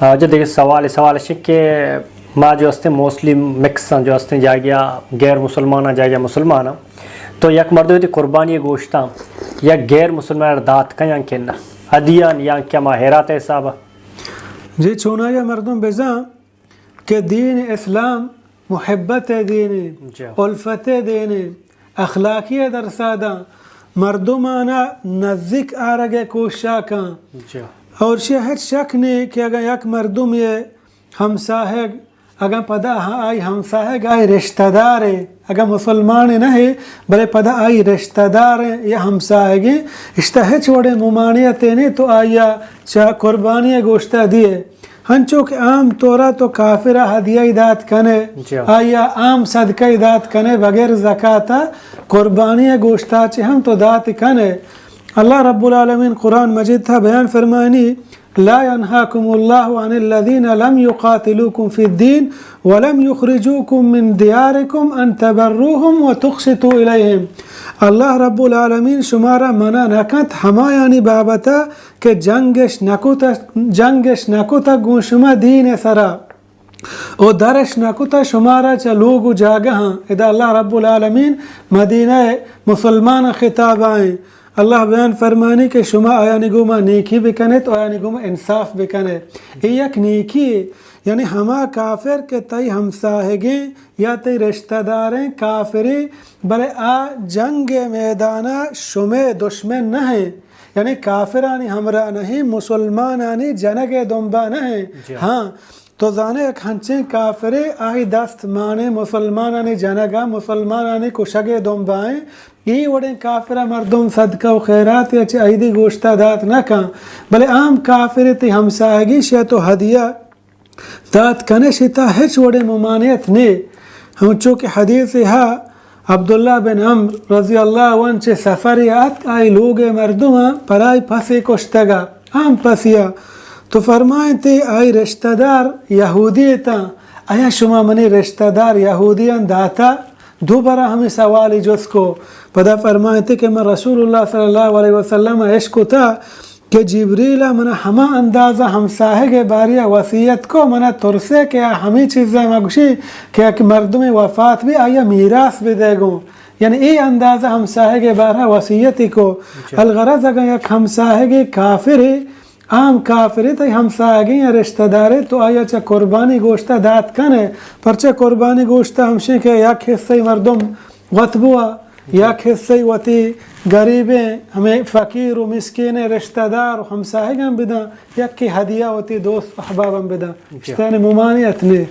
جو دیکھیں سوال ہے کہ ما جو ہستے موسٹلی مکس جو ہستے جا گیا غیر مسلمان جا گیا مسلمان تو یک مرد ہوتی قربانی گوشتاں یا غیر مسلمان دات کا یا کن ہدیان یا کیا ماہرات حسابہ جی چونا یا مردم بزاں کہ دین اسلام محبت دین الفت دین اخلاقی درسادہ مردمانہ نزدیک آرگے کوشاں کاں اور شہر شک نہیں کہ اگر یک مردم یہ ہمساہگ اگر پدا آئی ہمساہگ آئی رشتہ دار ہے اگر مسلمان نہیں بلے پدا آئی رشتہ دار ہیں یا ہمساہگیں اشتہے چھوڑے ممانعت نہیں تو آیا چاہ قربانی گوشتہ دیے ہنچو کہ عام طورا تو کافرہ ہدیہ دات کنے آیا عام صدقہ دات کنے بغیر زکاة قربانی گوشتہ چھ ہم تو دات کنے اللہ رب العالمین قرآن مجید تھا بیان فرمانی لا ينهاكم الله عن الذين لم يقاتلوكم في الدين ولم يخرجوكم من دياركم ان تبروهم وتقسطوا اليهم اللہ رب العالمین شمارا منع نکت ہما یعنی بابتا کہ جنگش نکوتا گون شما دین سرا او درش نکوتا شمارا چا لوگو جاگہ ہاں ادا اللہ رب العالمین مدینہ مسلمان خطاب آئیں اللہ بیان فرمانی کہ شما آیا نگوما نیکی بکنے تو آیا نگوما انصاف بکنے ایک نیکی یعنی ہما کافر کے تئی ہمساہگیں یا تئی رشتہ داریں کافری بلے آ جنگ میدانہ شمے دشمن نہیں یعنی کافرانی ہمراہ نہیں مسلمانانی جنگ دنبا نہیں ہاں تو زانے ایک ہنچیں کافرے آئی دست مانے مسلمانانی جنگا مسلمانانی کشگ دنبائیں یہ وڑیں کافرہ مردم صدقہ و خیرات یا چھ ایدی گوشتہ دات نہ کھاں بلے عام کافر تی ہمساہگی شیا تو ہدیہ دات کنے شتا ہچ وڑیں ممانعت نے ہم چونکہ حدیث ہا عبداللہ بن عمر رضی اللہ عنہ چھ سفریات آئی لوگ مردمہ پرائی پسی کشتگا عام پسیا تو فرمائیں تے آئی رشتہ دار یہودی تا آیا شما منی رشتہ دار یہودیان داتا دوبارہ ہمیں سوالی جس کو پدا فرمائے تھے کہ میں رسول اللہ صلی اللہ علیہ وسلم عشق تھا کہ جبریل منا ہما اندازہ ہمساہے کے باریہ وصیت کو منا ترسے کہ ہمیں چیزیں مگشی کہ ایک مردم وفات بھی آیا میراث بھی دے گوں یعنی ای اندازہ ہمساہے کے بارہ وصیتی کو الغرض اگر یک ہمساہے کے کافر عام کافری تی ہمساہگیں یا رشتہ دارے تو آیا چا قربانی گوشتہ دات کنے پرچہ قربانی گوشتہ ہمشیں کہ یک حصہ مردم غطبوا یک حصہ وتی غریبیں ہمیں فقیر و مسکین رشتہ دار و ہمساہگیں بدا یک کی ہدیہ ہوتی دوست احباباں بدا اشتان ممانعت نے